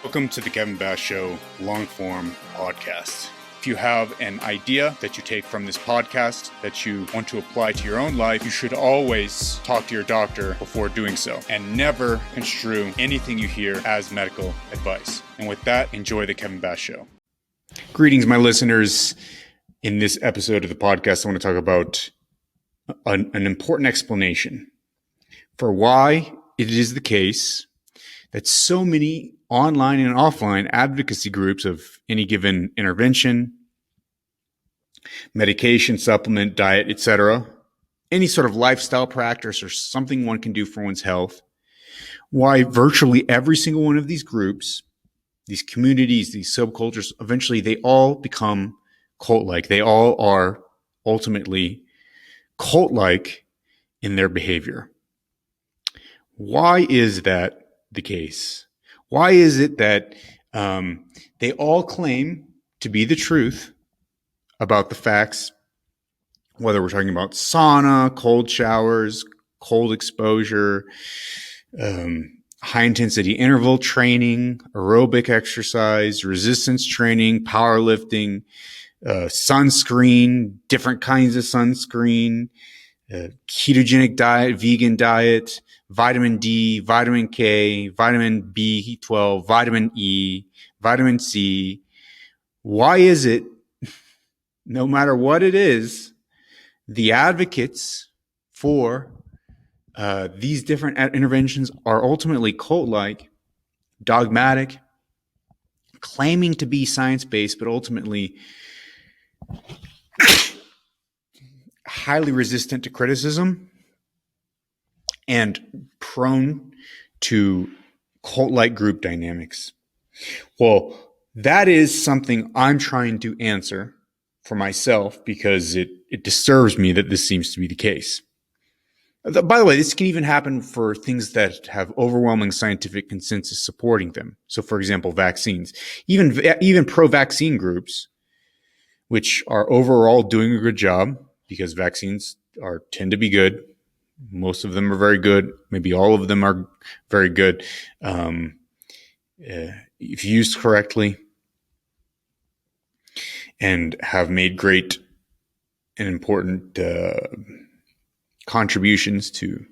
Welcome to the Kevin Bass Show long form podcast. If you have an idea that you take from this podcast that you want to apply to your own life, you should always talk to your doctor before doing so and never construe anything you hear as medical advice. And with that, enjoy the Kevin Bass Show. Greetings, my listeners. In this episode of the podcast, I want to talk about an important explanation for why it is the case that so many online and offline advocacy groups of any given intervention, medication, supplement, diet, etc., any sort of lifestyle practice or something one can do for one's health, why virtually every single one of these groups, these communities, these subcultures, eventually they all become cult-like. They all are ultimately cult-like in their behavior. Why is that the case? Why is it that they all claim to be the truth about the facts, whether we're talking about sauna, cold showers, cold exposure, high-intensity interval training, aerobic exercise, resistance training, powerlifting, sunscreen, different kinds of sunscreen, ketogenic diet, vegan diet, vitamin D, vitamin K, vitamin B12, vitamin E, vitamin C. Why is it, no matter what it is, the advocates for these different interventions are ultimately cult-like, dogmatic, claiming to be science-based, but ultimately highly resistant to criticism and prone to cult-like group dynamics? Well, that is something I'm trying to answer for myself because it disturbs me that this seems to be the case. By the way, this can even happen for things that have overwhelming scientific consensus supporting them. So, for example, vaccines. Even pro-vaccine groups, which are overall doing a good job because vaccines tend to be good. Most of them are very good. Maybe all of them are very good. If used correctly and have made great and important contributions to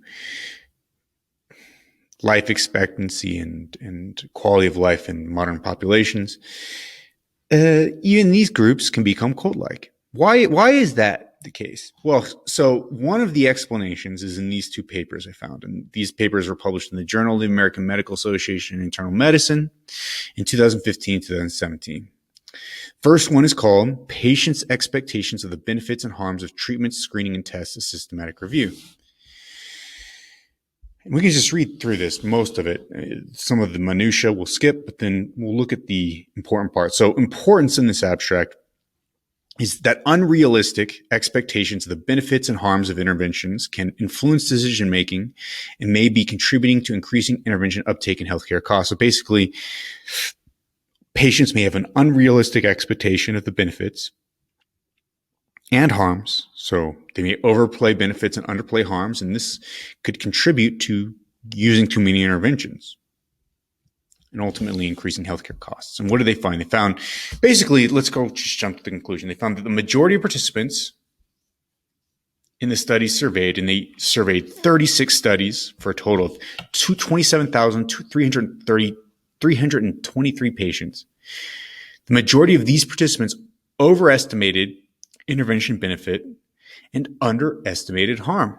life expectancy and quality of life in modern populations, even these groups can become cult-like. Why is that the case? Well, so one of the explanations is in these two papers I found, and these papers were published in the Journal of the American Medical Association in Internal Medicine in 2015, 2017. First one is called Patients' Expectations of the Benefits and Harms of Treatment, Screening, and Tests: A Systematic Review. And we can just read through this, most of it. Some of the minutiae we'll skip, but then we'll look at the important parts. So importance in this abstract is that unrealistic expectations of the benefits and harms of interventions can influence decision-making and may be contributing to increasing intervention uptake and healthcare costs. So basically, patients may have an unrealistic expectation of the benefits and harms. So they may overplay benefits and underplay harms, and this could contribute to using too many interventions and ultimately increasing healthcare costs. And what did they find? They found, basically, let's go just jump to the conclusion. They found that the majority of participants in the studies surveyed, and they surveyed 36 studies for a total of 27,323 patients. The majority of these participants overestimated intervention benefit and underestimated harm.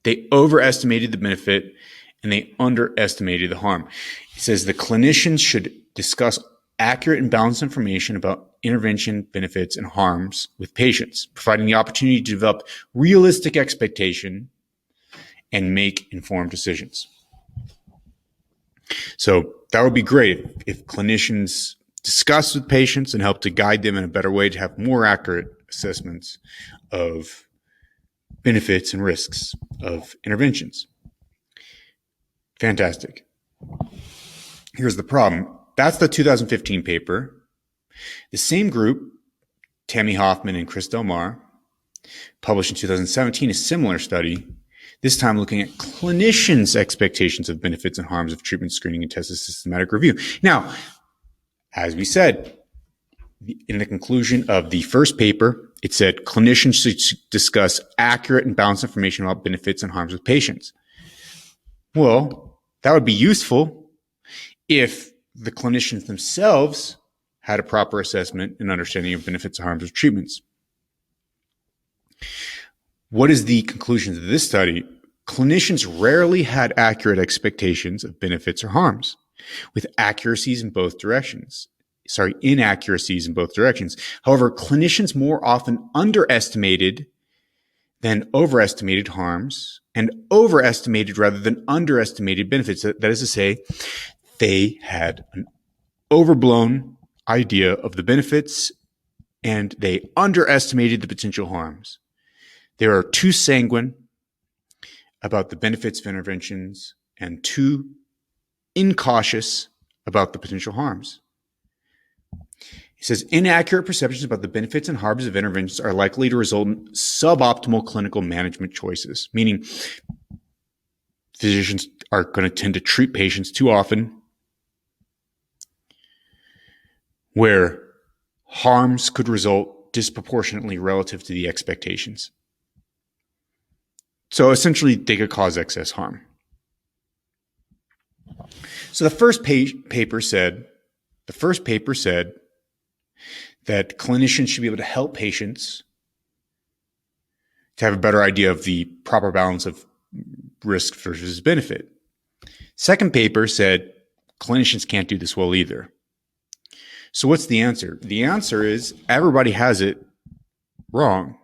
They overestimated the benefit and they underestimated the harm. It says the clinicians should discuss accurate and balanced information about intervention benefits and harms with patients, providing the opportunity to develop realistic expectation and make informed decisions. So that would be great if clinicians discuss with patients and help to guide them in a better way to have more accurate assessments of benefits and risks of interventions. Fantastic. Here's the problem. That's the 2015 paper. The same group, Tammy Hoffman and Chris Del Mar, published in 2017 a similar study This time looking at clinicians' expectations of benefits and harms of treatment screening and tested systematic review. Now, as we said, in the conclusion of the first paper, it said clinicians should discuss accurate and balanced information about benefits and harms with patients. Well, that would be useful if the clinicians themselves had a proper assessment and understanding of benefits and harms of treatments. What is the conclusions of this study? Clinicians rarely had accurate expectations of benefits or harms, with inaccuracies in both directions. However, clinicians more often underestimated than overestimated harms and overestimated rather than underestimated benefits. That is to say, they had an overblown idea of the benefits and they underestimated the potential harms. They are too sanguine about the benefits of interventions and too incautious about the potential harms. He says, inaccurate perceptions about the benefits and harms of interventions are likely to result in suboptimal clinical management choices, meaning physicians are going to tend to treat patients too often where harms could result disproportionately relative to the expectations. So essentially, they could cause excess harm. So the first paper said that clinicians should be able to help patients to have a better idea of the proper balance of risk versus benefit. Second paper said clinicians can't do this well either. So what's the answer? The answer is everybody has it wrong.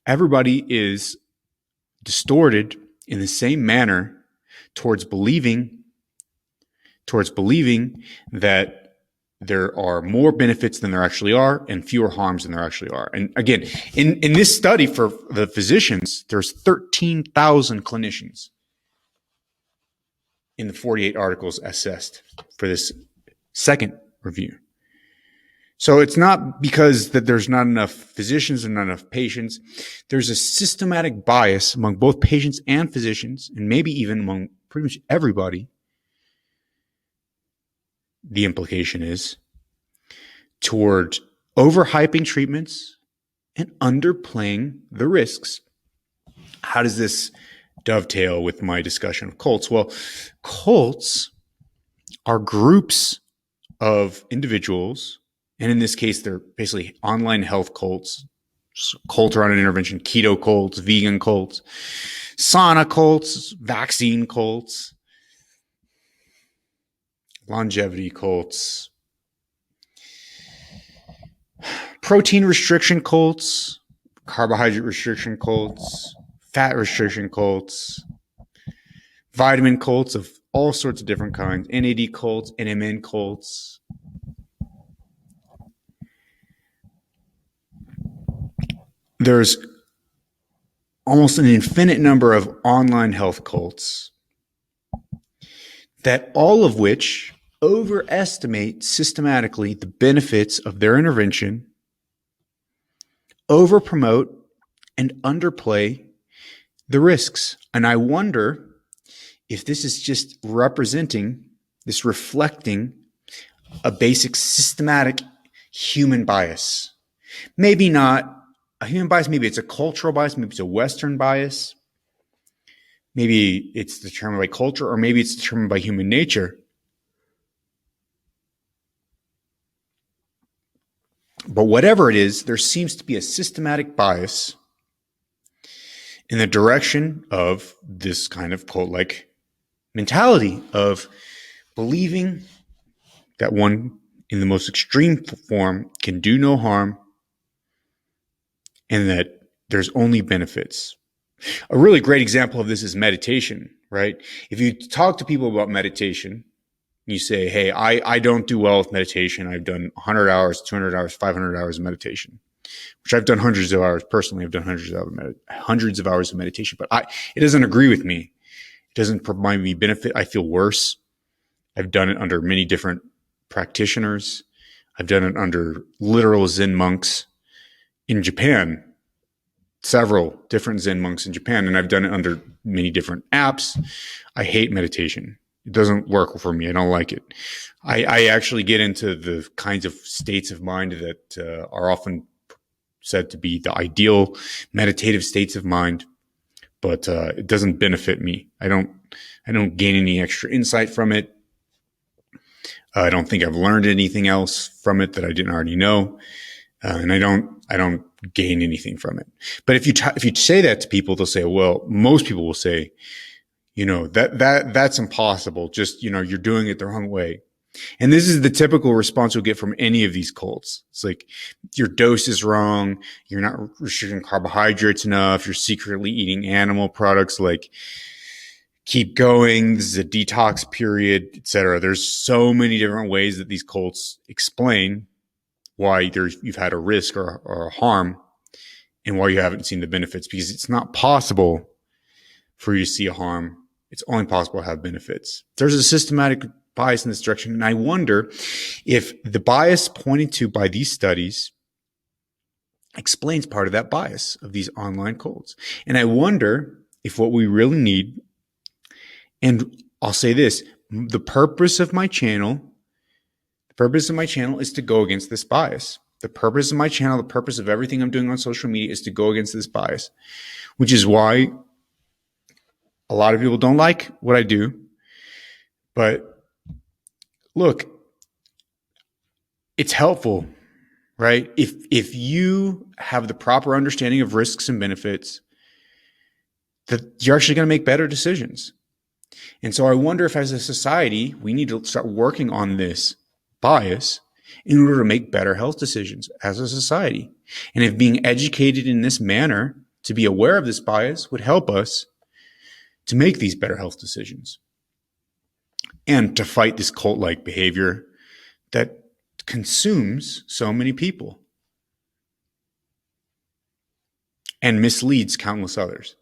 Everybody is distorted in the same manner towards believing that there are more benefits than there actually are and fewer harms than there actually are. And again, in this study for the physicians, there's 13,000 clinicians in the 48 articles assessed for this second review. So it's not because that there's not enough physicians and not enough patients. There's a systematic bias among both patients and physicians, and maybe even among pretty much everybody. The implication is toward overhyping treatments and underplaying the risks. How does this dovetail with my discussion of cults? Well, cults are groups of individuals, and in this case, they're basically online health cults, cult around an intervention, keto cults, vegan cults, sauna cults, vaccine cults, longevity cults, protein restriction cults, carbohydrate restriction cults, fat restriction cults, vitamin cults of all sorts of different kinds, NAD cults, NMN cults. There's almost an infinite number of online health cults that all of which overestimate systematically the benefits of their intervention, overpromote, and underplay the risks. And I wonder if this is just reflecting a basic systematic human bias. Maybe not a human bias, maybe it's a cultural bias, maybe it's a Western bias. Maybe it's determined by culture, or maybe it's determined by human nature. But whatever it is, there seems to be a systematic bias in the direction of this kind of cult-like mentality of believing that one, in the most extreme form, can do no harm and that there's only benefits. A really great example of this is meditation, right? If you talk to people about meditation, you say, hey, I don't do well with meditation. I've done 100 hours, 200 hours, 500 hours of meditation, which I've done hundreds of hours. Personally, I've done hundreds of hours of meditation, but it doesn't agree with me. It doesn't provide me benefit. I feel worse. I've done it under many different practitioners. I've done it under literal Zen monks in Japan. several different Zen monks in Japan, and I've done it under many different apps. I hate meditation. It doesn't work for me. I don't like it. I actually get into the kinds of states of mind that are often said to be the ideal meditative states of mind, but it doesn't benefit me. I don't gain any extra insight from it. I don't think I've learned anything else from it that I didn't already know, and I don't gain anything from it. But if you say that to people, they'll say, well, most people will say, that's impossible. Just, you're doing it the wrong way. And this is the typical response you'll get from any of these cults. It's like, your dose is wrong. You're not restricting carbohydrates enough. You're secretly eating animal products. Like, keep going. This is a detox period, etc. There's so many different ways that these cults explain why you've had a risk or a harm and why you haven't seen the benefits, because it's not possible for you to see a harm. It's only possible to have benefits. There's a systematic bias in this direction. And I wonder if the bias pointed to by these studies explains part of that bias of these online cults. And I wonder if what we really need, and I'll say this, the purpose of my channel is to go against this bias. The purpose of my channel, the purpose of everything I'm doing on social media is to go against this bias, which is why a lot of people don't like what I do. But look, it's helpful, right? If you have the proper understanding of risks and benefits, that you're actually going to make better decisions. And so I wonder if as a society, we need to start working on this bias in order to make better health decisions as a society. And if being educated in this manner to be aware of this bias would help us to make these better health decisions and to fight this cult-like behavior that consumes so many people and misleads countless others.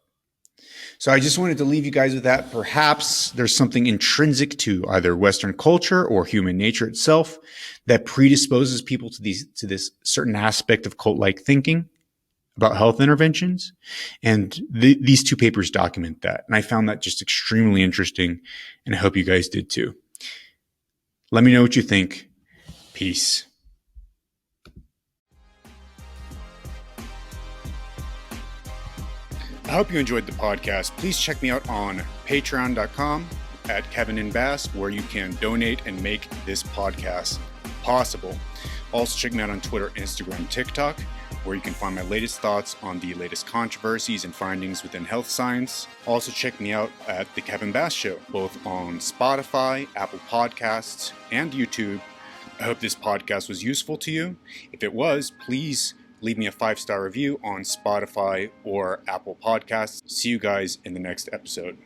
So I just wanted to leave you guys with that. Perhaps there's something intrinsic to either Western culture or human nature itself that predisposes people to this certain aspect of cult-like thinking about health interventions. And these two papers document that. And I found that just extremely interesting, and I hope you guys did too. Let me know what you think. Peace. I hope you enjoyed the podcast. Please check me out on patreon.com at Kevin and Bass, where you can donate and make this podcast possible. Also check me out on Twitter, Instagram, TikTok, where you can find my latest thoughts on the latest controversies and findings within health science. Also check me out at The Kevin Bass Show, both on Spotify, Apple Podcasts, and YouTube. I hope this podcast was useful to you. If it was, please leave me a 5-star review on Spotify or Apple Podcasts. See you guys in the next episode.